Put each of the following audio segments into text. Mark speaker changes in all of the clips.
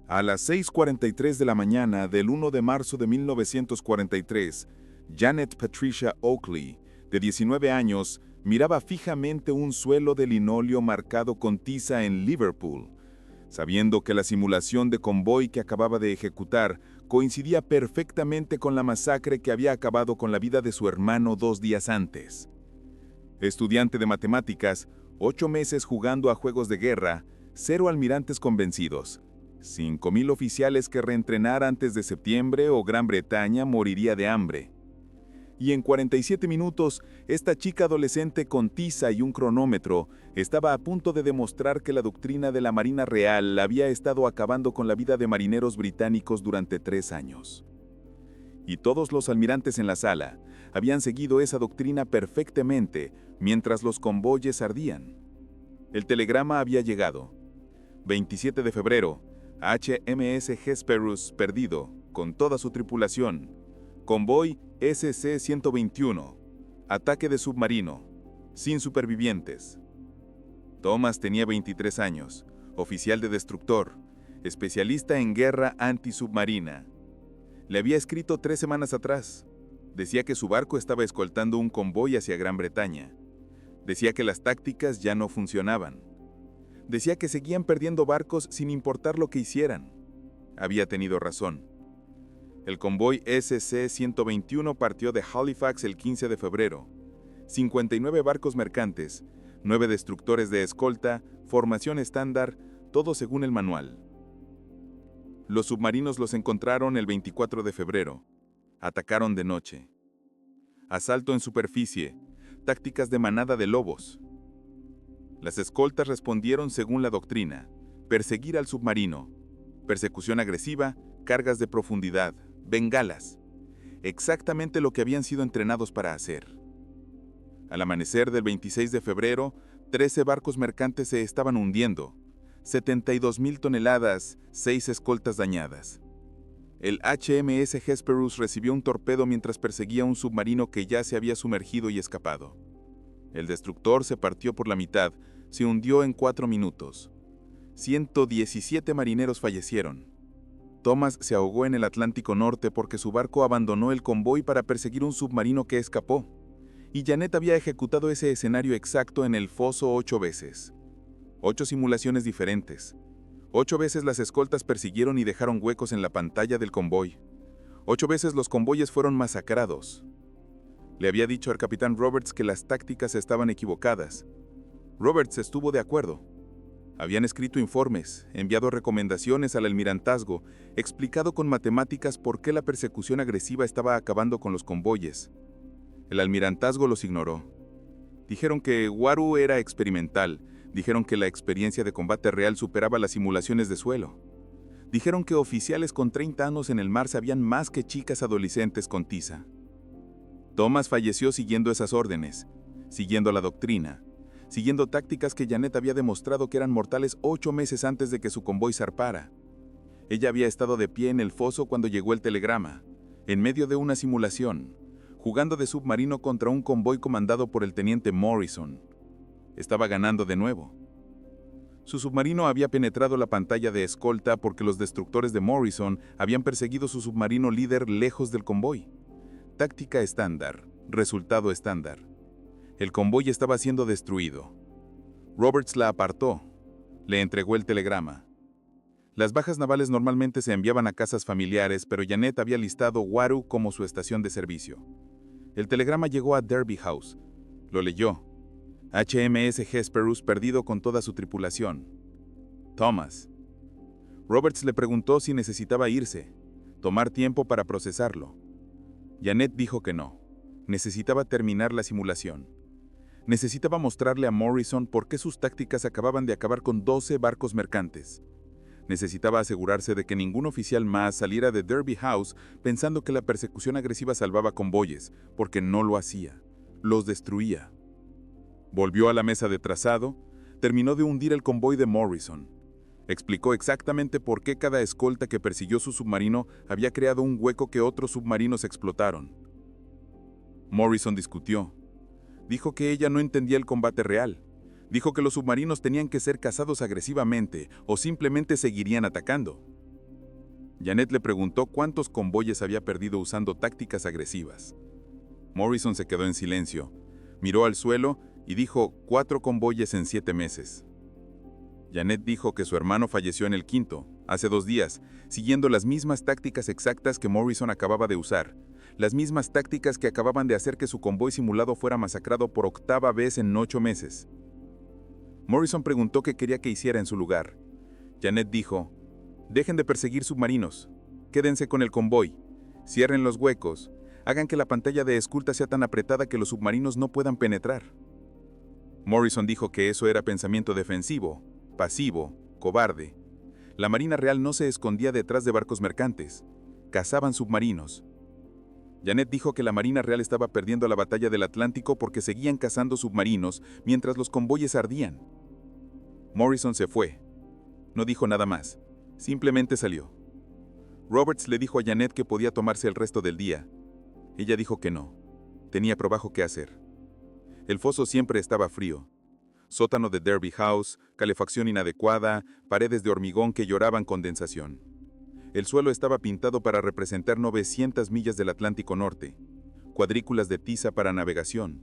Speaker 1: A las 6:43 de la mañana del 1 de marzo de 1943, Janet Patricia Oakley, de 19 años, miraba fijamente un suelo de linóleo marcado con tiza en Liverpool, sabiendo que la simulación de convoy que acababa de ejecutar coincidía perfectamente con la masacre que había acabado con la vida de su hermano 2 días antes. Estudiante de matemáticas, 8 meses jugando a juegos de guerra, 0 almirantes convencidos, 5,000 oficiales que reentrenar antes de septiembre o Gran Bretaña moriría de hambre. Y en 47 minutos, esta chica adolescente con tiza y un cronómetro estaba a punto de demostrar que la doctrina de la Marina Real había estado acabando con la vida de marineros británicos durante 3 años. Y todos los almirantes en la sala habían seguido esa doctrina perfectamente mientras los convoyes ardían. El telegrama había llegado. 27 de febrero, HMS Hesperus perdido, con toda su tripulación. Convoy SC-121. Ataque de submarino. Sin supervivientes. Thomas tenía 23 años, oficial de destructor, especialista en guerra antisubmarina. Le había escrito 3 semanas atrás. Decía que su barco estaba escoltando un convoy hacia Gran Bretaña. Decía que las tácticas ya no funcionaban. Decía que seguían perdiendo barcos sin importar lo que hicieran. Había tenido razón. El convoy SC-121 partió de Halifax el 15 de febrero. 59 barcos mercantes, 9 destructores de escolta, formación estándar, todo según el manual. Los submarinos los encontraron el 24 de febrero. Atacaron de noche. Asalto en superficie, tácticas de manada de lobos. Las escoltas respondieron según la doctrina: perseguir al submarino, persecución agresiva, cargas de profundidad, bengalas. Exactamente lo que habían sido entrenados para hacer. Al amanecer del 26 de febrero, 13 barcos mercantes se estaban hundiendo, 72,000 toneladas, 6 escoltas dañadas. El HMS Hesperus recibió un torpedo mientras perseguía un submarino que ya se había sumergido y escapado. El destructor se partió por la mitad, se hundió en 4 minutos. 117 marineros fallecieron. Thomas se ahogó en el Atlántico Norte porque su barco abandonó el convoy para perseguir un submarino que escapó. Y Janet había ejecutado ese escenario exacto en el foso 8 veces. 8 simulaciones diferentes. 8 veces las escoltas persiguieron y dejaron huecos en la pantalla del convoy. 8 veces los convoyes fueron masacrados. Le había dicho al capitán Roberts que las tácticas estaban equivocadas. Roberts estuvo de acuerdo. Habían escrito informes, enviado recomendaciones al almirantazgo, explicado con matemáticas por qué la persecución agresiva estaba acabando con los convoyes. El almirantazgo los ignoró. Dijeron que Waru era experimental, dijeron que la experiencia de combate real superaba las simulaciones de suelo. Dijeron que oficiales con 30 años en el mar sabían más que chicas adolescentes con tiza. Thomas falleció siguiendo esas órdenes, siguiendo la doctrina, siguiendo tácticas que Janet había demostrado que eran mortales 8 meses antes de que su convoy zarpara. Ella había estado de pie en el foso cuando llegó el telegrama, en medio de una simulación, jugando de submarino contra un convoy comandado por el teniente Morrison. Estaba ganando de nuevo. Su submarino había penetrado la pantalla de escolta porque los destructores de Morrison habían perseguido su submarino líder lejos del convoy. Táctica estándar, resultado estándar. El convoy estaba siendo destruido. Roberts la apartó. Le entregó el telegrama. Las bajas navales normalmente se enviaban a casas familiares, pero Janet había listado Waru como su estación de servicio. El telegrama llegó a Derby House. Lo leyó. HMS Hesperus perdido con toda su tripulación. Thomas. Roberts le preguntó si necesitaba irse, tomar tiempo para procesarlo. Janet dijo que no. Necesitaba terminar la simulación. Necesitaba mostrarle a Morrison por qué sus tácticas acababan de acabar con 12 barcos mercantes. Necesitaba asegurarse de que ningún oficial más saliera de Derby House pensando que la persecución agresiva salvaba convoyes, porque no lo hacía. Los destruía. Volvió a la mesa de trazado, terminó de hundir el convoy de Morrison. Explicó exactamente por qué cada escolta que persiguió su submarino había creado un hueco que otros submarinos explotaron. Morrison discutió. Dijo que ella no entendía el combate real. Dijo que los submarinos tenían que ser cazados agresivamente o simplemente seguirían atacando. Janet le preguntó cuántos convoyes había perdido usando tácticas agresivas. Morrison se quedó en silencio, miró al suelo y dijo 4 convoyes en 7 meses. Janet dijo que su hermano falleció en el quinto, hace 2 días, siguiendo las mismas tácticas exactas que Morrison acababa de usar, las mismas tácticas que acababan de hacer que su convoy simulado fuera masacrado por 8ª vez en 8 meses. Morrison preguntó qué quería que hiciera en su lugar. Janet dijo, dejen de perseguir submarinos, quédense con el convoy, cierren los huecos, hagan que la pantalla de escolta sea tan apretada que los submarinos no puedan penetrar. Morrison dijo que eso era pensamiento defensivo, pasivo, cobarde. La Marina Real no se escondía detrás de barcos mercantes, cazaban submarinos. Janet dijo que la Marina Real estaba perdiendo la batalla del Atlántico porque seguían cazando submarinos mientras los convoyes ardían. Morrison se fue. No dijo nada más, simplemente salió. Roberts le dijo a Janet que podía tomarse el resto del día. Ella dijo que no, tenía trabajo que hacer. El foso siempre estaba frío. Sótano de Derby House, calefacción inadecuada, paredes de hormigón que lloraban condensación. El suelo estaba pintado para representar 900 millas del Atlántico Norte, cuadrículas de tiza para navegación,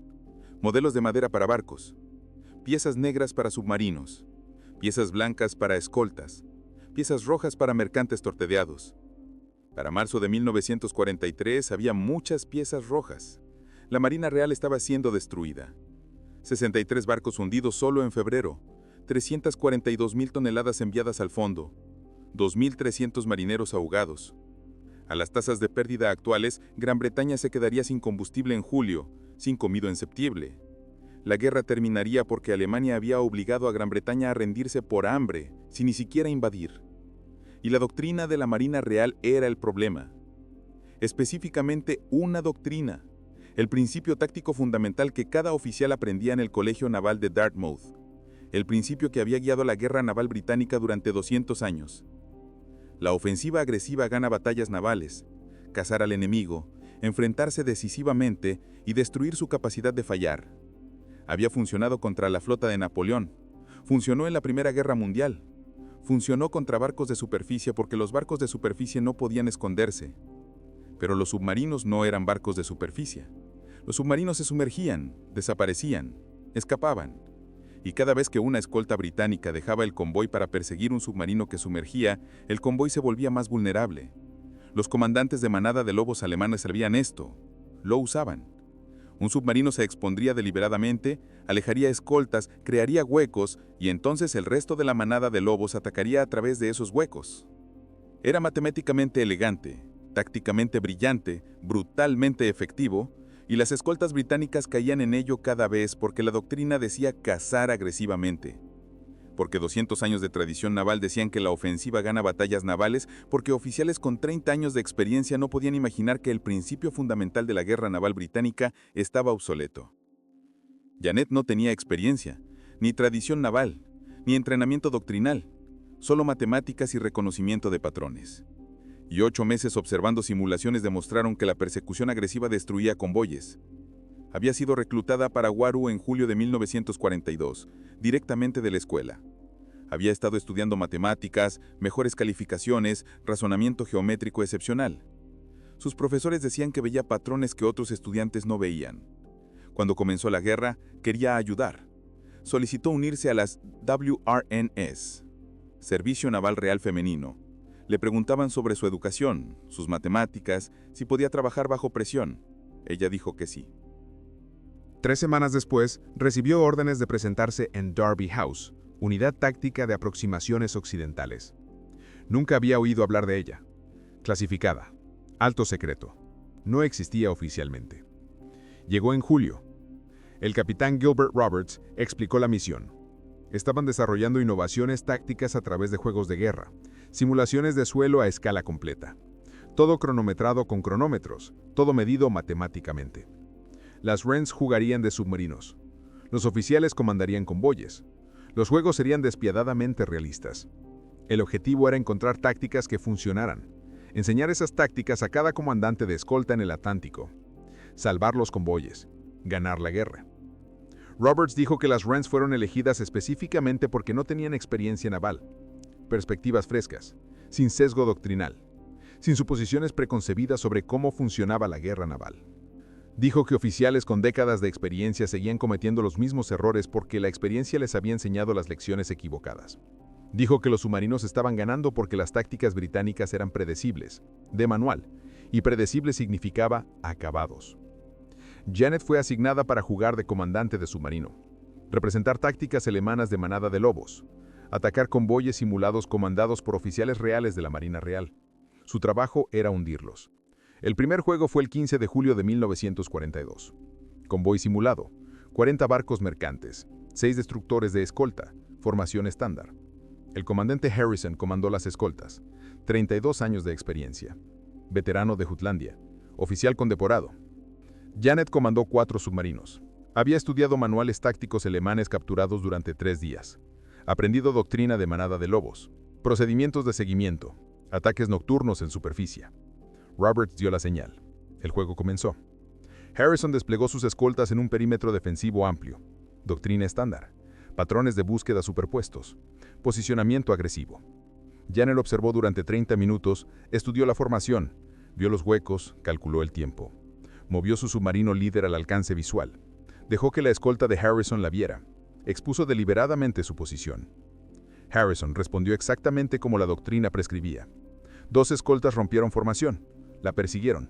Speaker 1: modelos de madera para barcos, piezas negras para submarinos, piezas blancas para escoltas, piezas rojas para mercantes torpedeados. Para marzo de 1943 había muchas piezas rojas. La Marina Real estaba siendo destruida. 63 barcos hundidos solo en febrero, 342,000 toneladas enviadas al fondo, 2.300 marineros ahogados. A las tasas de pérdida actuales, Gran Bretaña se quedaría sin combustible en julio, sin comida en septiembre. La guerra terminaría porque Alemania había obligado a Gran Bretaña a rendirse por hambre, sin ni siquiera invadir. Y la doctrina de la Marina Real era el problema. Específicamente una doctrina, el principio táctico fundamental que cada oficial aprendía en el Colegio Naval de Dartmouth, el principio que había guiado la guerra naval británica durante 200 años. La ofensiva agresiva gana batallas navales, cazar al enemigo, enfrentarse decisivamente y destruir su capacidad de fallar. Había funcionado contra la flota de Napoleón, funcionó en la Primera Guerra Mundial, funcionó contra barcos de superficie porque los barcos de superficie no podían esconderse. Pero los submarinos no eran barcos de superficie. Los submarinos se sumergían, desaparecían, escapaban. Y cada vez que una escolta británica dejaba el convoy para perseguir un submarino que sumergía, el convoy se volvía más vulnerable. Los comandantes de manada de lobos alemanes sabían esto, lo usaban. Un submarino se expondría deliberadamente, alejaría escoltas, crearía huecos y entonces el resto de la manada de lobos atacaría a través de esos huecos. Era matemáticamente elegante, tácticamente brillante, brutalmente efectivo, y las escoltas británicas caían en ello cada vez porque la doctrina decía cazar agresivamente. Porque 200 años de tradición naval decían que la ofensiva gana batallas navales, porque oficiales con 30 años de experiencia no podían imaginar que el principio fundamental de la guerra naval británica estaba obsoleto. Janet no tenía experiencia, ni tradición naval, ni entrenamiento doctrinal, solo matemáticas y reconocimiento de patrones. Y 8 meses observando simulaciones demostraron que la persecución agresiva destruía convoyes. Había sido reclutada para Waru en julio de 1942, directamente de la escuela. Había estado estudiando matemáticas, mejores calificaciones, razonamiento geométrico excepcional. Sus profesores decían que veía patrones que otros estudiantes no veían. Cuando comenzó la guerra, quería ayudar. Solicitó unirse a las WRNS, Servicio Naval Real Femenino. Le preguntaban sobre su educación, sus matemáticas, si podía trabajar bajo presión. Ella dijo que sí.
Speaker 2: 3 semanas después, recibió órdenes de presentarse en Derby House, Unidad Táctica de Aproximaciones Occidentales. Nunca había oído hablar de ella. Clasificada. Alto secreto. No existía oficialmente. Llegó en julio. El capitán Gilbert Roberts explicó la misión. Estaban desarrollando innovaciones tácticas a través de juegos de guerra, simulaciones de suelo a escala completa. Todo cronometrado con cronómetros, todo medido matemáticamente. Las RENs jugarían de submarinos. Los oficiales comandarían convoyes. Los juegos serían despiadadamente realistas. El objetivo era encontrar tácticas que funcionaran, enseñar esas tácticas a cada comandante de escolta en el Atlántico, salvar los convoyes, ganar la guerra. Roberts dijo que las RENs fueron elegidas específicamente porque no tenían experiencia naval, perspectivas frescas, sin sesgo doctrinal, sin suposiciones preconcebidas sobre cómo funcionaba la guerra naval. Dijo que oficiales con décadas de experiencia seguían cometiendo los mismos errores porque la experiencia les había enseñado las lecciones equivocadas. Dijo que los submarinos estaban ganando porque las tácticas británicas eran predecibles, de manual, y predecible significaba acabados. Janet fue asignada para jugar de comandante de submarino, representar tácticas alemanas de manada de lobos, atacar convoyes simulados comandados por oficiales reales de la Marina Real. Su trabajo era hundirlos. El primer juego fue el 15 de julio de 1942. Convoy simulado, 40 barcos mercantes, 6 destructores de escolta, formación estándar. El comandante Harrison comandó las escoltas, 32 años de experiencia. Veterano de Jutlandia, oficial condecorado. Janet comandó 4 submarinos. Había estudiado manuales tácticos alemanes capturados durante 3 días. Aprendido doctrina de manada de lobos, procedimientos de seguimiento, ataques nocturnos en superficie. Roberts dio la señal. El juego comenzó. Harrison desplegó sus escoltas en un perímetro defensivo amplio. Doctrina estándar. Patrones de búsqueda superpuestos. Posicionamiento agresivo. Janet observó durante 30 minutos, estudió la formación, vio los huecos, calculó el tiempo. Movió su submarino líder al alcance visual. Dejó que la escolta de Harrison la viera. Expuso deliberadamente su posición. Harrison respondió exactamente como la doctrina prescribía. 2 escoltas rompieron formación. La persiguieron.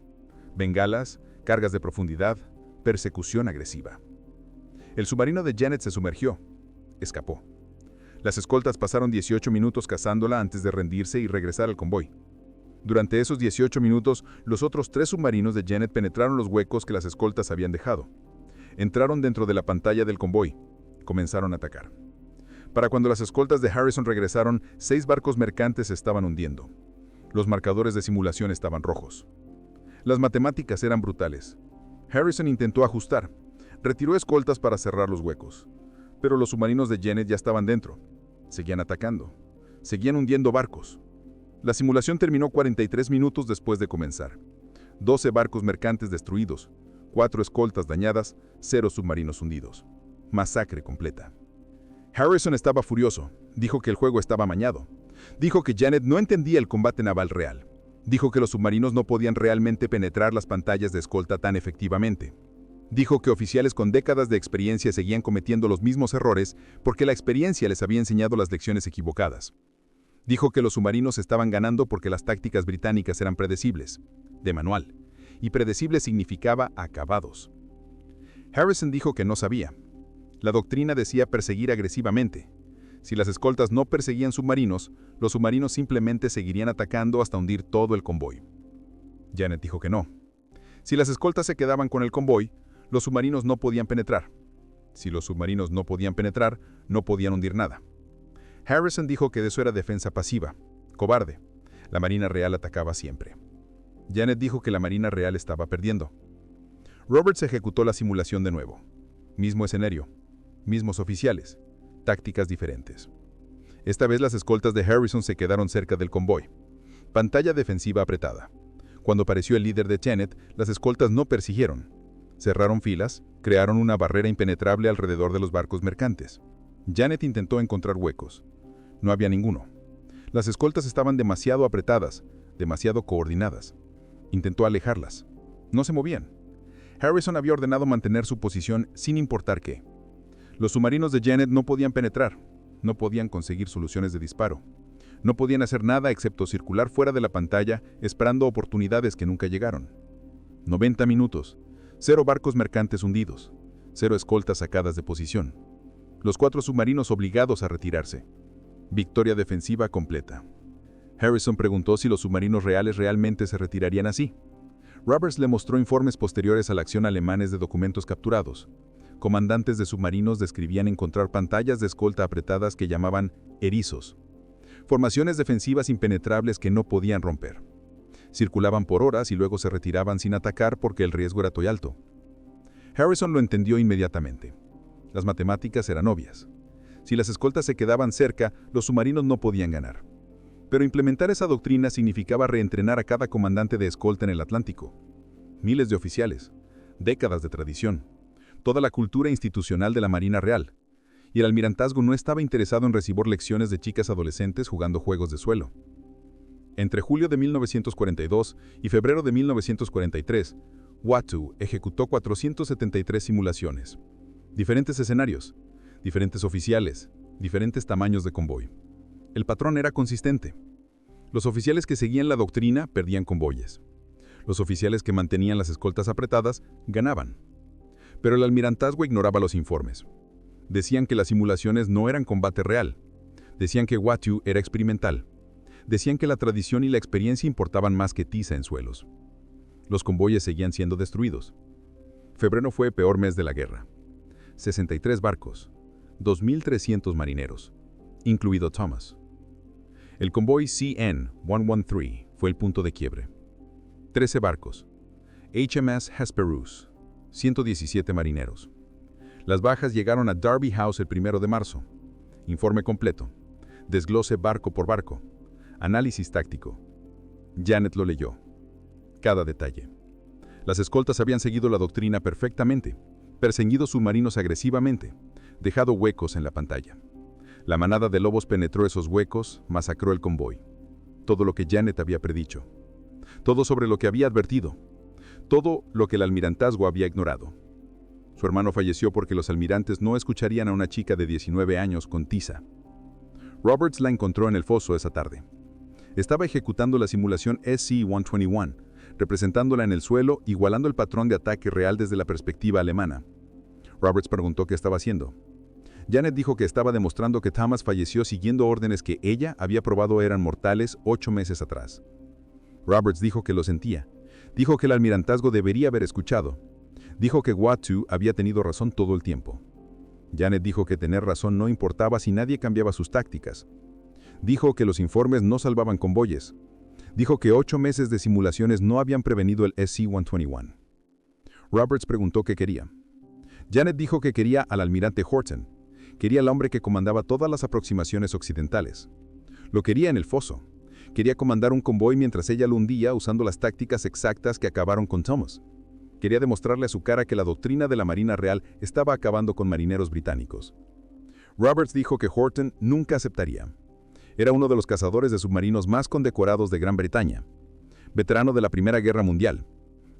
Speaker 2: Bengalas, cargas de profundidad, persecución agresiva. El submarino de Janet se sumergió. Escapó. Las escoltas pasaron 18 minutos cazándola antes de rendirse y regresar al convoy. Durante esos 18 minutos, los otros 3 submarinos de Janet penetraron los huecos que las escoltas habían dejado. Entraron dentro de la pantalla del convoy. Comenzaron a atacar. Para cuando las escoltas de Harrison regresaron, 6 barcos mercantes se estaban hundiendo. Los marcadores de simulación estaban rojos. Las matemáticas eran brutales. Harrison intentó ajustar. Retiró escoltas para cerrar los huecos. Pero los submarinos de Janet ya estaban dentro. Seguían atacando. Seguían hundiendo barcos. La simulación terminó 43 minutos después de comenzar. 12 barcos mercantes destruidos, 4 escoltas dañadas, 0 submarinos hundidos. Masacre completa. Harrison estaba furioso. Dijo que el juego estaba amañado. Dijo que Janet no entendía el combate naval real. Dijo que los submarinos no podían realmente penetrar las pantallas de escolta tan efectivamente. Dijo que oficiales con décadas de experiencia seguían cometiendo los mismos errores porque la experiencia les había enseñado las lecciones equivocadas. Dijo que los submarinos estaban ganando porque las tácticas británicas eran predecibles, de manual, y predecible significaba acabados. Harrison dijo que no sabía. La doctrina decía perseguir agresivamente. Si las escoltas no perseguían submarinos, los submarinos simplemente seguirían atacando hasta hundir todo el convoy. Janet dijo que no. Si las escoltas se quedaban con el convoy, los submarinos no podían penetrar. Si los submarinos no podían penetrar, no podían hundir nada. Harrison dijo que eso era defensa pasiva, cobarde. La Marina Real atacaba siempre. Janet dijo que la Marina Real estaba perdiendo. Roberts ejecutó la simulación de nuevo. Mismo escenario, mismos oficiales, tácticas diferentes. Esta vez las escoltas de Harrison se quedaron cerca del convoy. Pantalla defensiva apretada. Cuando apareció el líder de Janet, las escoltas no persiguieron. Cerraron filas, crearon una barrera impenetrable alrededor de los barcos mercantes. Janet intentó encontrar huecos. No había ninguno. Las escoltas estaban demasiado apretadas, demasiado coordinadas. Intentó alejarlas. No se movían. Harrison había ordenado mantener su posición sin importar qué. Los submarinos de Janet no podían penetrar, no podían conseguir soluciones de disparo. No podían hacer nada excepto circular fuera de la pantalla esperando oportunidades que nunca llegaron. 90 minutos, 0 barcos mercantes hundidos, 0 escoltas sacadas de posición. Los 4 submarinos obligados a retirarse. Victoria defensiva completa. Harrison preguntó si los submarinos reales realmente se retirarían así. Roberts le mostró informes posteriores a la acción alemanes de documentos capturados. Comandantes de submarinos describían encontrar pantallas de escolta apretadas que llamaban erizos. Formaciones defensivas impenetrables que no podían romper. Circulaban por horas y luego se retiraban sin atacar porque el riesgo era muy alto. Harrison lo entendió inmediatamente. Las matemáticas eran obvias. Si las escoltas se quedaban cerca, los submarinos no podían ganar. Pero implementar esa doctrina significaba reentrenar a cada comandante de escolta en el Atlántico. Miles de oficiales, décadas de tradición, toda la cultura institucional de la Marina Real. Y el almirantazgo no estaba interesado en recibir lecciones de chicas adolescentes jugando juegos de suelo. Entre julio de 1942 y febrero de 1943, Wattu ejecutó 473 simulaciones. Diferentes escenarios, diferentes oficiales, diferentes tamaños de convoy. El patrón era consistente. Los oficiales que seguían la doctrina perdían convoyes. Los oficiales que mantenían las escoltas apretadas ganaban. Pero el almirantazgo ignoraba los informes. Decían que las simulaciones no eran combate real. Decían que Wattu era experimental. Decían que la tradición y la experiencia importaban más que tiza en suelos. Los convoyes seguían siendo destruidos. Febrero fue el peor mes de la guerra. 63 barcos, 2.300 marineros, incluido Thomas. El convoy CN-113 fue el punto de quiebre. 13 barcos. HMS Hesperus, 117 marineros. Las bajas llegaron a Derby House el 1 de marzo. Informe completo. Desglose barco por barco. Análisis táctico. Janet lo leyó. Cada detalle. Las escoltas habían seguido la doctrina perfectamente, perseguido submarinos agresivamente, dejado huecos en la pantalla. La manada de lobos penetró esos huecos, masacró el convoy. Todo lo que Janet había predicho. Todo sobre lo que había advertido. Todo lo que el almirantazgo había ignorado. Su hermano falleció porque los almirantes no escucharían a una chica de 19 años con tiza. Roberts la encontró en el foso esa tarde. Estaba ejecutando la simulación SC-121, representándola en el suelo, igualando el patrón de ataque real desde la perspectiva alemana. Roberts preguntó qué estaba haciendo. Janet dijo que estaba demostrando que Thomas falleció siguiendo órdenes que ella había probado eran mortales 8 meses atrás. Roberts dijo que lo sentía. Dijo que el almirantazgo debería haber escuchado. Dijo que Wattu había tenido razón todo el tiempo. Janet dijo que tener razón no importaba si nadie cambiaba sus tácticas. Dijo que los informes no salvaban convoyes. Dijo que 8 meses de simulaciones no habían prevenido el SC-121. Roberts preguntó qué quería. Janet dijo que quería al almirante Horton. Quería al hombre que comandaba todas las aproximaciones occidentales. Lo quería en el foso. Quería comandar un convoy mientras ella lo hundía usando las tácticas exactas que acabaron con Thomas. Quería demostrarle a su cara que la doctrina de la Marina Real estaba acabando con marineros británicos. Roberts dijo que Horton nunca aceptaría. Era uno de los cazadores de submarinos más condecorados de Gran Bretaña. Veterano de la Primera Guerra Mundial.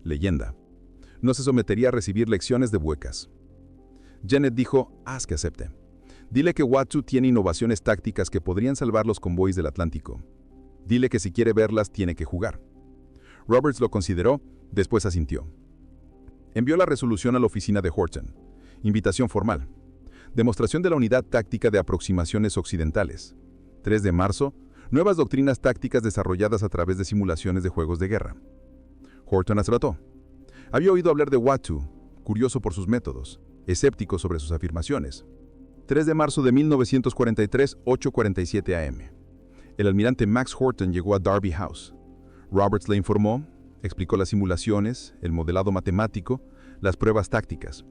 Speaker 2: Leyenda. No se sometería a recibir lecciones de buecas. Janet dijo, haz que acepte. Dile que Wattu tiene innovaciones tácticas que podrían salvar los convoys del Atlántico. Dile que si quiere verlas tiene que jugar. Roberts lo consideró, después asintió. Envió la resolución a la oficina de Horton. Invitación formal. Demostración de la unidad táctica de aproximaciones occidentales. 3 de marzo, nuevas doctrinas tácticas desarrolladas a través de simulaciones de juegos de guerra. Horton aceptó. Había oído hablar de Wattu, curioso por sus métodos, escéptico sobre sus afirmaciones. 3 de marzo de 1943, 8:47 am. El almirante Max Horton llegó a Derby House. Roberts le informó, explicó las simulaciones, el modelado matemático, las pruebas tácticas.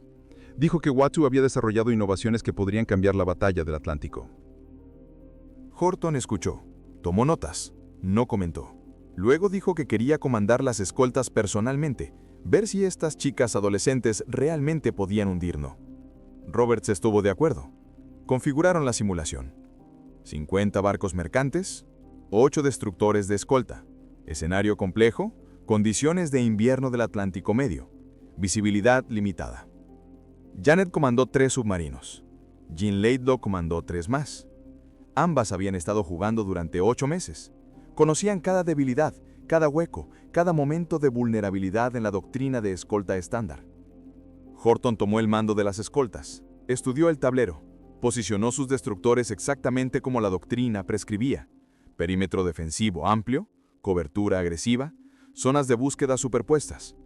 Speaker 2: Dijo que Wattu había desarrollado innovaciones que podrían cambiar la batalla del Atlántico.
Speaker 1: Horton escuchó, tomó notas, no comentó. Luego dijo que quería comandar las escoltas personalmente, ver si estas chicas adolescentes realmente podían hundirnos. Roberts estuvo de acuerdo. Configuraron la simulación. 50 barcos mercantes, 8 destructores de escolta, escenario complejo, condiciones de invierno del Atlántico Medio, visibilidad limitada. Janet comandó 3 submarinos. Jean Laidlaw comandó 3 más. Ambas habían estado jugando durante 8 meses. Conocían cada debilidad, cada hueco, cada momento de vulnerabilidad en la doctrina de escolta estándar. Horton tomó el mando de las escoltas, estudió el tablero, posicionó sus destructores exactamente como la doctrina prescribía: perímetro defensivo amplio, cobertura agresiva, zonas de búsqueda superpuestas.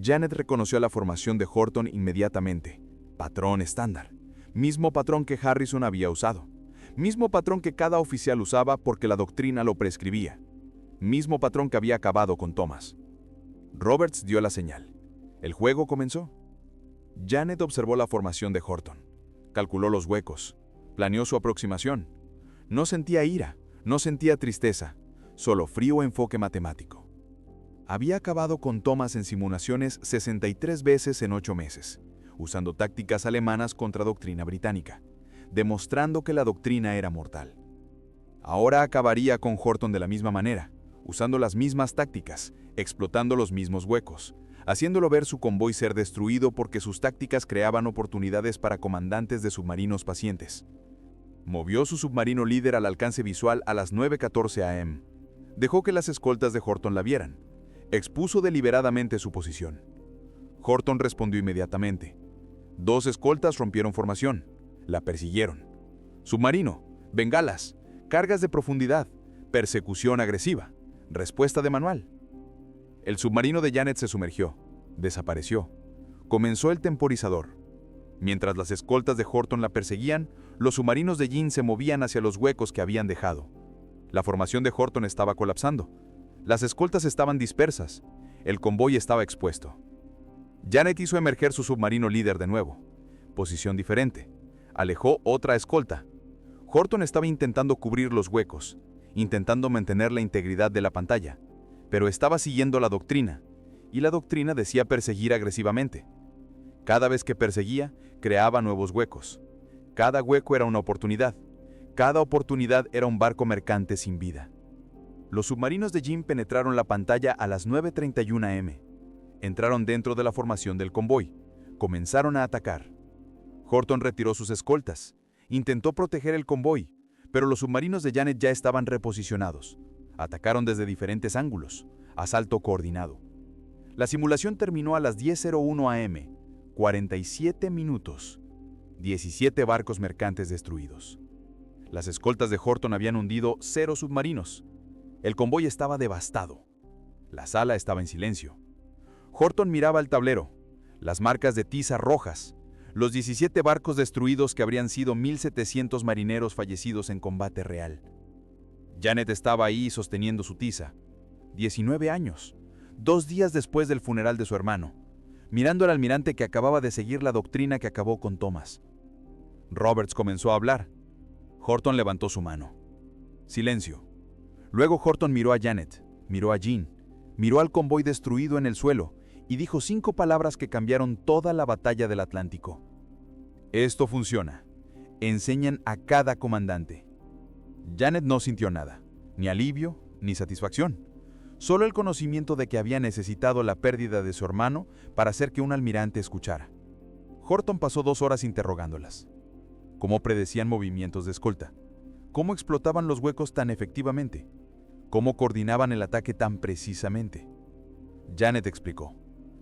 Speaker 1: Janet reconoció la formación de Horton inmediatamente. Patrón estándar. Mismo patrón que Harrison había usado. Mismo patrón que cada oficial usaba porque la doctrina lo prescribía. Mismo patrón que había acabado con Thomas. Roberts dio la señal. El juego comenzó. Janet observó la formación de Horton. Calculó los huecos. Planeó su aproximación. No sentía ira, no sentía tristeza, solo frío enfoque matemático. Había acabado con Thomas en simulaciones 63 veces en 8 meses, usando tácticas alemanas contra doctrina británica, demostrando que la doctrina era mortal. Ahora acabaría con Horton de la misma manera,
Speaker 3: usando las mismas tácticas, explotando los mismos huecos, haciéndolo ver su convoy ser destruido porque sus tácticas creaban oportunidades para comandantes de submarinos pacientes. Movió su submarino líder al alcance visual a las 9:14 am. Dejó que las escoltas de Horton la vieran. Expuso deliberadamente su posición. Horton respondió inmediatamente. 2 escoltas rompieron formación. La persiguieron. Submarino, bengalas, cargas de profundidad, persecución agresiva, respuesta de manual. El submarino de Janet se sumergió, desapareció. Comenzó el temporizador. Mientras las escoltas de Horton la perseguían, los submarinos de Jean se movían hacia los huecos que habían dejado. La formación de Horton estaba colapsando. Las escoltas estaban dispersas. El convoy estaba expuesto. Janet hizo emerger su submarino líder de nuevo. Posición diferente. Alejó otra escolta. Horton estaba intentando cubrir los huecos, intentando mantener la integridad de la pantalla, pero estaba siguiendo la doctrina, y la doctrina decía perseguir agresivamente. Cada vez que perseguía, creaba nuevos huecos. Cada hueco era una oportunidad. Cada oportunidad era un barco mercante sin vida. Los submarinos de Jean penetraron la pantalla a las 9:31 am. Entraron dentro de la formación del convoy. Comenzaron a atacar. Horton retiró sus escoltas. Intentó proteger el convoy, pero los submarinos de Janet ya estaban reposicionados. Atacaron desde diferentes ángulos. Asalto coordinado. La simulación terminó a las 10:01 am. 47 minutos. 17 barcos mercantes destruidos. Las escoltas de Horton habían hundido 0 submarinos. El convoy estaba devastado. La sala estaba en silencio. Horton miraba el tablero, las marcas de tiza rojas, los 17 barcos destruidos que habrían sido 1,700 marineros fallecidos en combate real. Janet estaba ahí sosteniendo su tiza. 19 años, 2 días después del funeral de su hermano, mirando al almirante que acababa de seguir la doctrina que acabó con Thomas. Roberts comenzó a hablar. Horton levantó su mano. Silencio. Luego Horton miró a Janet, miró a Jean, miró al convoy destruido en el suelo y dijo 5 palabras que cambiaron toda la batalla del Atlántico. Esto funciona. Enseñan a cada comandante. Janet no sintió nada, ni alivio, ni satisfacción. Solo el conocimiento de que había necesitado la pérdida de su hermano para hacer que un almirante escuchara. Horton pasó 2 horas interrogándolas. ¿Cómo predecían movimientos de escolta? ¿Cómo explotaban los huecos tan efectivamente? ¿Cómo coordinaban el ataque tan precisamente? Janet explicó.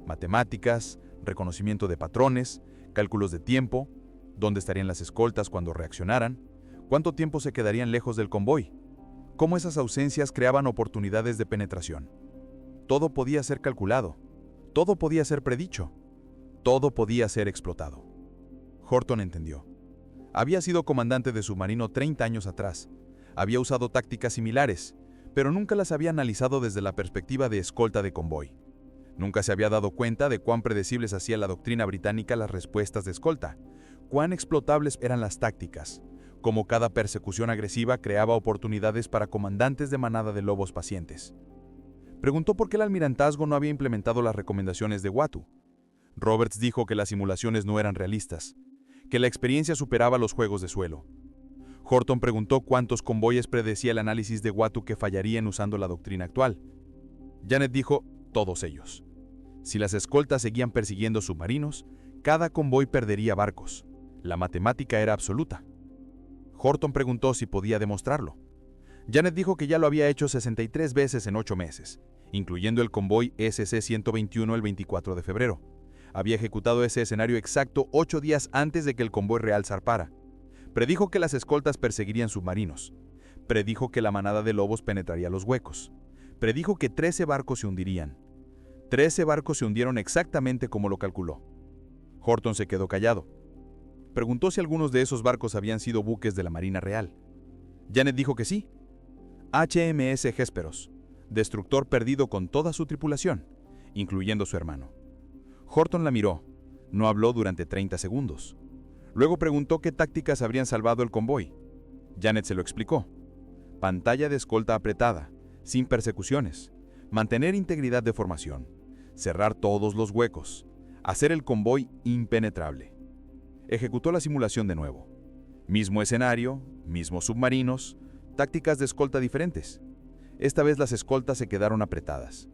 Speaker 3: Matemáticas, reconocimiento de patrones, cálculos de tiempo, dónde estarían las escoltas cuando reaccionaran, cuánto tiempo se quedarían lejos del convoy, cómo esas ausencias creaban oportunidades de penetración. Todo podía ser calculado, todo podía ser predicho, todo podía ser explotado. Horton entendió. Había sido comandante de submarino 30 años atrás, había usado tácticas similares, pero nunca las había analizado desde la perspectiva de escolta de convoy. Nunca se había dado cuenta de cuán predecibles hacía la doctrina británica las respuestas de escolta, cuán explotables eran las tácticas, cómo cada persecución agresiva creaba oportunidades para comandantes de manada de lobos pacientes. Preguntó por qué el almirantazgo no había implementado las recomendaciones de Wattu. Roberts dijo que las simulaciones no eran realistas, que la experiencia superaba los juegos de suelo. Horton preguntó cuántos convoyes predecía el análisis de Wattu que fallarían usando la doctrina actual. Janet dijo, todos ellos. Si las escoltas seguían persiguiendo submarinos, cada convoy perdería barcos. La matemática era absoluta. Horton preguntó si podía demostrarlo. Janet dijo que ya lo había hecho 63 veces en 8 meses, incluyendo el convoy SC-121 el 24 de febrero. Había ejecutado ese escenario exacto 8 días antes de que el convoy real zarpara. Predijo que las escoltas perseguirían submarinos. Predijo que la manada de lobos penetraría los huecos. Predijo que 13 barcos se hundirían. 13 barcos se hundieron exactamente como lo calculó. Horton se quedó callado. Preguntó si algunos de esos barcos habían sido buques de la Marina Real. Janet dijo que sí. HMS Hesperos, destructor perdido con toda su tripulación, incluyendo su hermano. Horton la miró. No habló durante 30 segundos. Luego preguntó qué tácticas habrían salvado el convoy. Janet se lo explicó. Pantalla de escolta apretada, sin persecuciones, mantener integridad de formación, cerrar todos los huecos, hacer el convoy impenetrable. Ejecutó la simulación de nuevo. Mismo escenario, mismos submarinos, tácticas de escolta diferentes. Esta vez las escoltas se quedaron apretadas.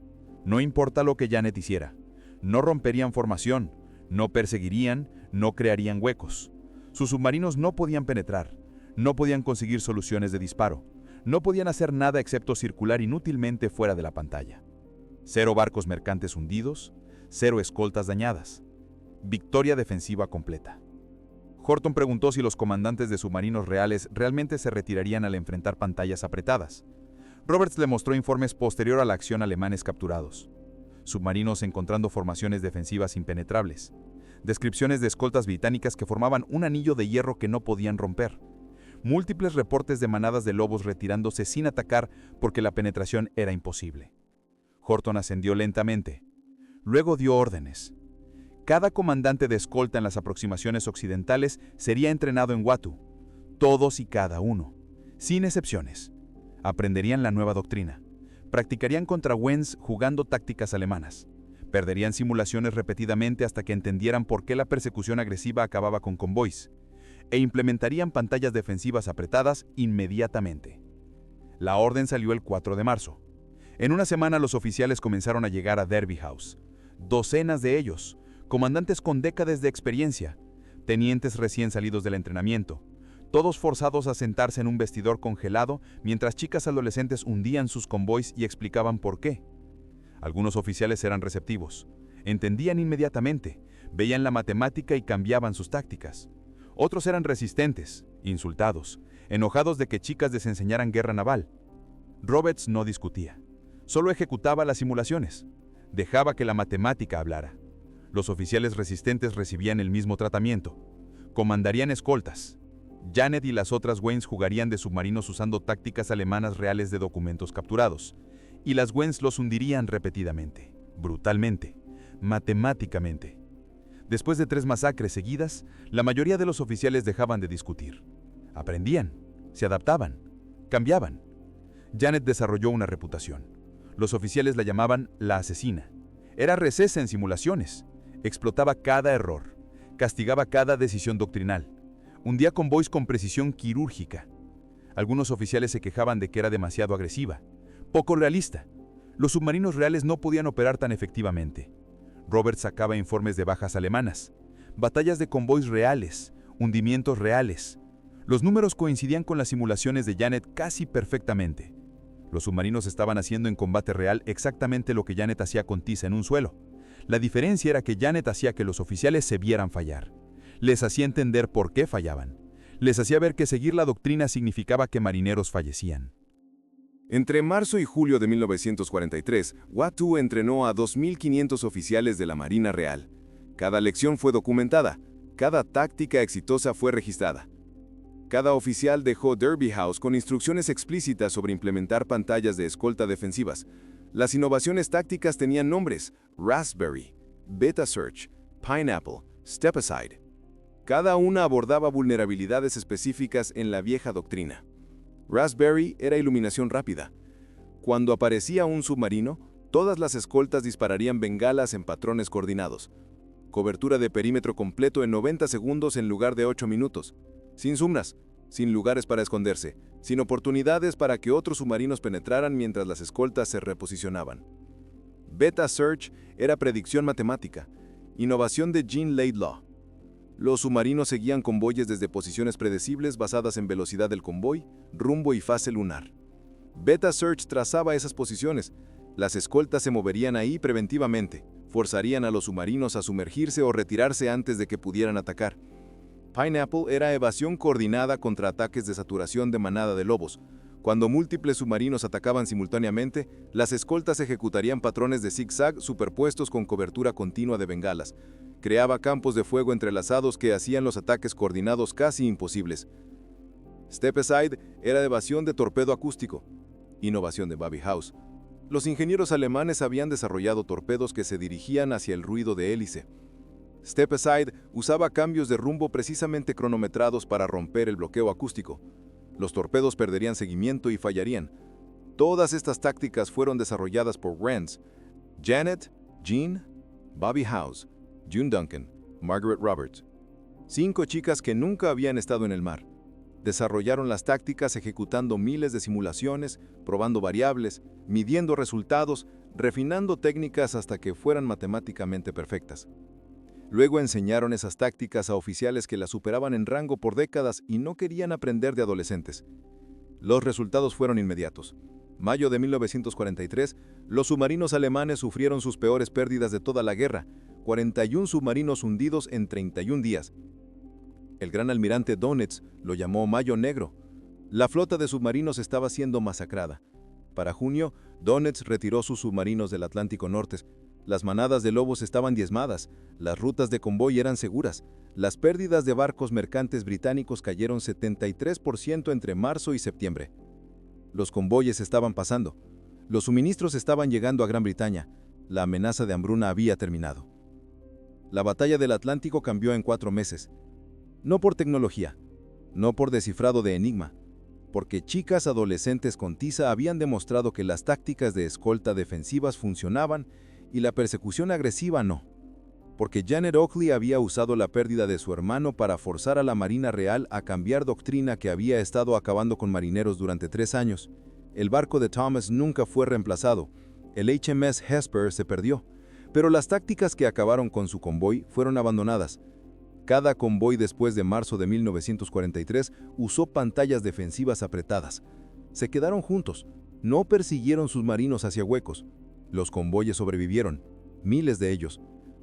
Speaker 3: No importa lo que Janet hiciera. No romperían formación, no perseguirían, no crearían huecos. Sus submarinos no podían penetrar, no podían conseguir soluciones de disparo, no podían hacer nada excepto circular inútilmente fuera de la pantalla. 0 barcos mercantes hundidos, 0 escoltas dañadas. Victoria defensiva completa. Horton preguntó si los comandantes de submarinos reales realmente se retirarían al enfrentar pantallas apretadas. Roberts le mostró informes posterior a la acción alemanes capturados. Submarinos encontrando formaciones defensivas impenetrables. Descripciones de escoltas británicas que formaban un anillo de hierro que no podían romper. Múltiples reportes de manadas de lobos retirándose sin atacar porque la penetración era imposible. Horton ascendió lentamente. Luego dio órdenes. Cada comandante de escolta en las aproximaciones occidentales sería entrenado en Watu. Todos y cada uno, sin excepciones. Aprenderían la nueva doctrina. Practicarían contra Wens jugando tácticas alemanas. Perderían simulaciones repetidamente hasta que entendieran por qué la persecución agresiva acababa con convoys. E implementarían pantallas defensivas apretadas inmediatamente. La orden salió el 4 de marzo. En una semana los oficiales comenzaron a llegar a Derby House. Docenas de ellos, comandantes con décadas de experiencia, tenientes recién salidos del entrenamiento, todos forzados a sentarse en un vestidor congelado mientras chicas adolescentes hundían sus convoys y explicaban por qué. Algunos oficiales eran receptivos, entendían inmediatamente, veían la matemática y cambiaban sus tácticas. Otros eran resistentes, insultados, enojados de que chicas les enseñaran guerra naval. Roberts no discutía, solo ejecutaba las simulaciones, dejaba que la matemática hablara. Los oficiales resistentes recibían el mismo tratamiento, comandarían escoltas. Janet y las otras Wens jugarían de submarinos usando tácticas alemanas reales de documentos capturados, y las Wens los hundirían repetidamente, brutalmente, matemáticamente. Después de 3 masacres seguidas, la mayoría de los oficiales dejaban de discutir. Aprendían, se adaptaban, cambiaban. Janet desarrolló una reputación. Los oficiales la llamaban la asesina. Era recesa en simulaciones, explotaba cada error, castigaba cada decisión doctrinal. Hundía convoys con precisión quirúrgica. Algunos oficiales se quejaban de que era demasiado agresiva, poco realista. Los submarinos reales no podían operar tan efectivamente. Roberts sacaba informes de bajas alemanas, batallas de convoys reales, hundimientos reales. Los números coincidían con las simulaciones de Janet casi perfectamente. Los submarinos estaban haciendo en combate real exactamente lo que Janet hacía con tiza en un suelo. La diferencia era que Janet hacía que los oficiales se vieran fallar. Les hacía entender por qué fallaban. Les hacía ver que seguir la doctrina significaba que marineros fallecían.
Speaker 1: Entre marzo y julio de 1943, Watu entrenó a 2.500 oficiales de la Marina Real. Cada lección fue documentada, cada táctica exitosa fue registrada. Cada oficial dejó Derby House con instrucciones explícitas sobre implementar pantallas de escolta defensivas. Las innovaciones tácticas tenían nombres: Raspberry, Beta Search, Pineapple, Step Aside. Cada una abordaba vulnerabilidades específicas en la vieja doctrina. Raspberry era iluminación rápida. Cuando aparecía un submarino, todas las escoltas dispararían bengalas en patrones coordinados. Cobertura de perímetro completo en 90 segundos en lugar de 8 minutos. Sin sombras, sin lugares para esconderse, sin oportunidades para que otros submarinos penetraran mientras las escoltas se reposicionaban. Beta Search era predicción matemática, innovación de Jean Laidlaw. Los submarinos seguían convoyes desde posiciones predecibles basadas en velocidad del convoy, rumbo y fase lunar. Beta Search trazaba esas posiciones. Las escoltas se moverían ahí preventivamente, forzarían a los submarinos a sumergirse o retirarse antes de que pudieran atacar. Pineapple era evasión coordinada contra ataques de saturación de manada de lobos. Cuando múltiples submarinos atacaban simultáneamente, las escoltas ejecutarían patrones de zigzag superpuestos con cobertura continua de bengalas. Creaba campos de fuego entrelazados que hacían los ataques coordinados casi imposibles. Step Aside era evasión de torpedo acústico, innovación de Derby House. Los ingenieros alemanes habían desarrollado torpedos que se dirigían hacia el ruido de hélice. Step Aside usaba cambios de rumbo precisamente cronometrados para romper el bloqueo acústico. Los torpedos perderían seguimiento y fallarían. Todas estas tácticas fueron desarrolladas por Wens, Janet, Jean, Bobby House, June Duncan, Margaret Roberts. 5 chicas que nunca habían estado en el mar.
Speaker 4: Desarrollaron las tácticas ejecutando miles de simulaciones, probando variables, midiendo resultados, refinando técnicas hasta que fueran matemáticamente perfectas. Luego enseñaron esas tácticas a oficiales que las superaban en rango por décadas y no querían aprender de adolescentes. Los resultados fueron inmediatos. Mayo de 1943, los submarinos alemanes sufrieron sus peores pérdidas de toda la guerra, 41 submarinos hundidos en 31 días. El gran almirante Dönitz lo llamó Mayo Negro. La flota de submarinos estaba siendo masacrada. Para junio, Dönitz retiró sus submarinos del Atlántico Norte. Las manadas de lobos estaban diezmadas, las rutas de convoy eran seguras, las pérdidas de barcos mercantes británicos cayeron 73% entre marzo y septiembre. Los convoyes estaban pasando, los suministros estaban llegando a Gran Bretaña, la amenaza de hambruna había terminado. La batalla del Atlántico cambió en 4 meses. No por tecnología, no por descifrado de enigma, porque chicas adolescentes con tiza habían demostrado que las tácticas de escolta defensivas funcionaban y la persecución agresiva no. Porque Janet Oakley había usado la pérdida de su hermano para forzar a la Marina Real a cambiar doctrina que había estado acabando con marineros durante 3 años. El barco de Thomas nunca fue reemplazado, el HMS Hesper se perdió, pero las tácticas que acabaron con su convoy fueron abandonadas. Cada convoy después de marzo de 1943 usó pantallas defensivas apretadas. Se quedaron juntos, no persiguieron submarinos hacia huecos. Los convoyes sobrevivieron, miles de ellos,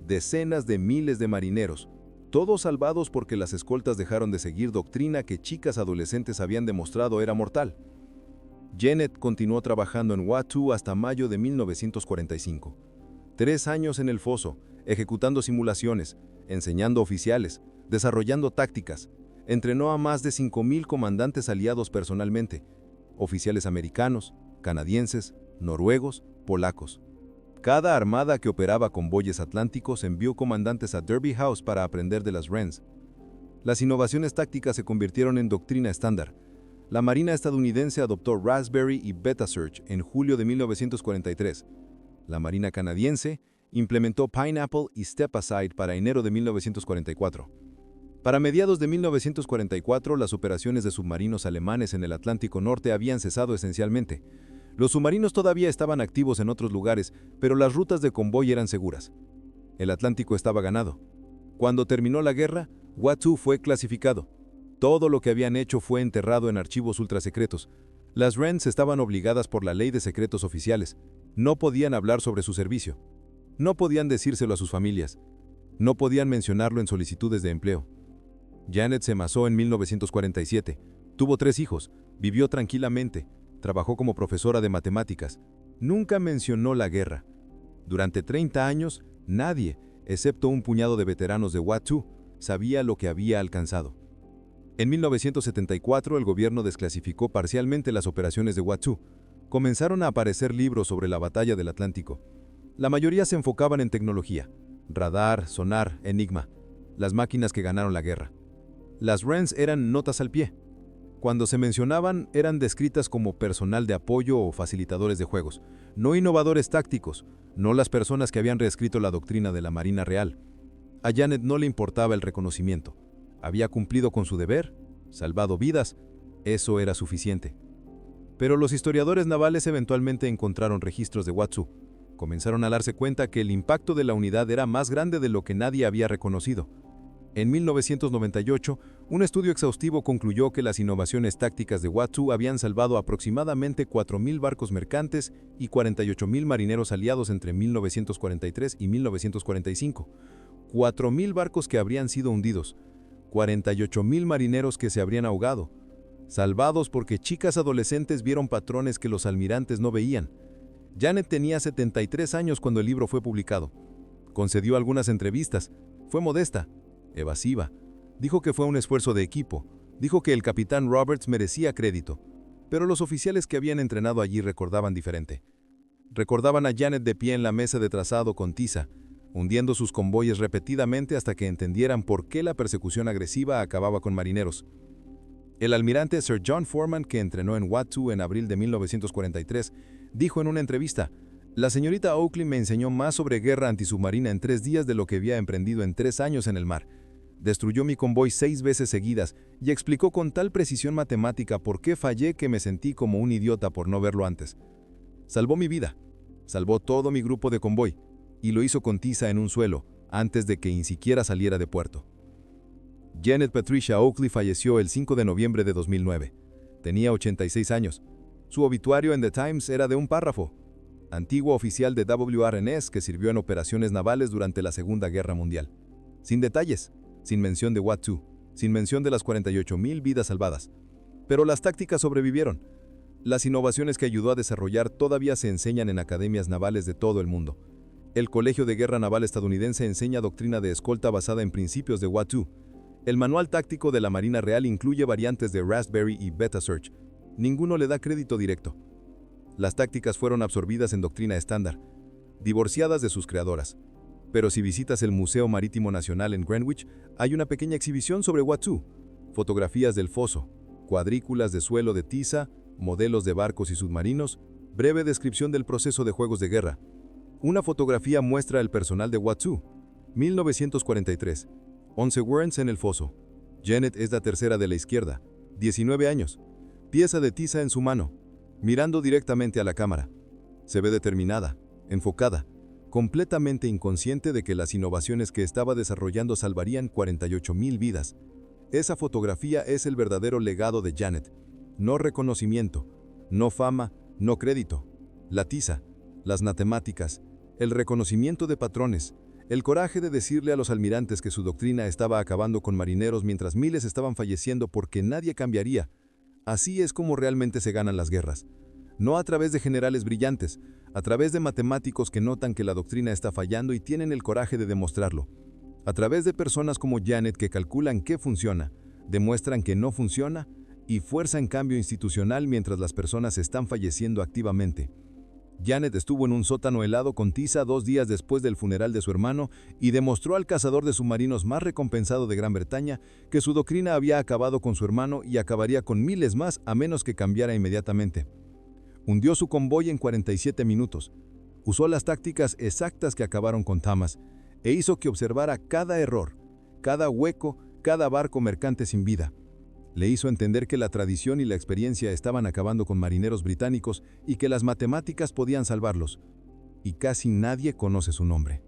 Speaker 4: decenas de miles de marineros, todos salvados porque las escoltas dejaron de seguir doctrina que chicas adolescentes habían demostrado era mortal. Janet continuó trabajando en Watteau hasta mayo de 1945. 3 años en el foso, ejecutando simulaciones, enseñando oficiales, desarrollando tácticas. Entrenó a más de 5,000 comandantes aliados personalmente, oficiales americanos, canadienses, noruegos, polacos. Cada armada que operaba convoyes atlánticos envió comandantes a Derby House para aprender de las Wrens. Las innovaciones tácticas se convirtieron en doctrina estándar. La Marina estadounidense adoptó Raspberry y Beta Search en julio de 1943. La Marina canadiense implementó Pineapple y Step Aside para enero de 1944. Para mediados de 1944, las operaciones de submarinos alemanes en el Atlántico Norte habían cesado esencialmente. Los submarinos todavía estaban activos en otros lugares, pero las rutas de convoy eran seguras. El Atlántico estaba ganado. Cuando terminó la guerra, Watteau fue clasificado. Todo lo que habían hecho fue enterrado en archivos ultrasecretos. Las Wrens estaban obligadas por la ley de secretos oficiales. No podían hablar sobre su servicio. No podían decírselo a sus familias. No podían mencionarlo en solicitudes de empleo. Janet se casó en 1947. Tuvo 3 hijos. Vivió tranquilamente. Trabajó como profesora de matemáticas. Nunca mencionó la guerra. Durante 30 años, nadie, excepto un puñado de veteranos de Watteau, sabía lo que había alcanzado. En 1974, el gobierno desclasificó parcialmente las operaciones de Watteau. Comenzaron a aparecer libros sobre la batalla del Atlántico. La mayoría se enfocaban en tecnología, radar, sonar, enigma, las máquinas que ganaron la guerra. Las Wrens eran notas al pie. Cuando se mencionaban, eran descritas como personal de apoyo o facilitadores de juegos, no innovadores tácticos, no las personas que habían reescrito la doctrina de la Marina Real. A Janet no le importaba el reconocimiento. Había cumplido con su deber, salvado vidas, eso era suficiente. Pero los historiadores navales eventualmente encontraron registros de Watteau. Comenzaron a darse cuenta que el impacto de la unidad era más grande de lo que nadie había reconocido. En 1998, un estudio exhaustivo concluyó que las innovaciones tácticas de Watteau habían salvado aproximadamente 4,000 barcos mercantes y 48,000 marineros aliados entre 1943 y 1945. 4,000 barcos que habrían sido hundidos, 48,000 marineros que se habrían ahogado, salvados porque chicas adolescentes vieron patrones que los almirantes no veían. Janet tenía 73 años cuando el libro fue publicado. Concedió algunas entrevistas. Fue modesta, evasiva. Dijo que fue un esfuerzo de equipo. Dijo que el capitán Roberts merecía crédito. Pero los oficiales que habían entrenado allí recordaban diferente. Recordaban a Janet de pie en la mesa de trazado con tiza, hundiendo sus convoyes repetidamente hasta que entendieran por qué la persecución agresiva acababa con marineros. El almirante Sir John Foreman, que entrenó en Watteau en abril de 1943, dijo en una entrevista: «La señorita Oakley me enseñó más sobre guerra antisubmarina en 3 días de lo que había emprendido en 3 años en el mar. Destruyó mi convoy 6 veces seguidas y explicó con tal precisión matemática por qué fallé que me sentí como un idiota por no verlo antes. Salvó mi vida, salvó todo mi grupo de convoy, y lo hizo con tiza en un suelo, antes de que ni siquiera saliera de puerto. Janet Patricia Oakley falleció el 5 de noviembre de 2009. Tenía 86 años. Su obituario en The Times era de un párrafo. Antiguo oficial de WRNS que sirvió en operaciones navales durante la Segunda Guerra Mundial. Sin detalles, sin mención de WAT-2, sin mención de las 48,000 vidas salvadas. Pero las tácticas sobrevivieron. Las innovaciones que ayudó a desarrollar todavía se enseñan en academias navales de todo el mundo. El Colegio de Guerra Naval estadounidense enseña doctrina de escolta basada en principios de WAT-2. El manual táctico de la Marina Real incluye variantes de Raspberry y Beta Search. Ninguno le da crédito directo. Las tácticas fueron absorbidas en doctrina estándar, divorciadas de sus creadoras. Pero si visitas el Museo Marítimo Nacional en Greenwich, hay una pequeña exhibición sobre WAT-2, fotografías del foso, cuadrículas de suelo de tiza, modelos de barcos y submarinos, breve descripción del proceso de juegos de guerra. Una fotografía muestra el personal de WAT-2, 1943, 11 Warrants en el foso. Janet es la tercera de la izquierda, 19 años, pieza de tiza en su mano, mirando directamente a la cámara. Se ve determinada, enfocada, completamente inconsciente de que las innovaciones que estaba desarrollando salvarían 48,000 vidas. Esa fotografía es el verdadero legado de Janet. No reconocimiento, no fama, no crédito. La tiza, las matemáticas, el reconocimiento de patrones, el coraje de decirle a los almirantes que su doctrina estaba acabando con marineros mientras miles estaban falleciendo porque nadie cambiaría. Así es como realmente se ganan las guerras. No a través de generales brillantes, a través de matemáticos que notan que la doctrina está fallando y tienen el coraje de demostrarlo. A través de personas como Janet que calculan qué funciona, demuestran que no funciona y fuerzan cambio institucional mientras las personas están falleciendo activamente. Janet estuvo en un sótano helado con tiza 2 días después del funeral de su hermano y demostró al cazador de submarinos más recompensado de Gran Bretaña que su doctrina había acabado con su hermano y acabaría con miles más a menos que cambiara inmediatamente. Hundió su convoy en 47 minutos, usó las tácticas exactas que acabaron con Thomas e hizo que observara cada error, cada hueco, cada barco mercante sin vida. Le hizo entender que la tradición y la experiencia estaban acabando con marineros británicos y que las matemáticas podían salvarlos. Y casi nadie conoce su nombre.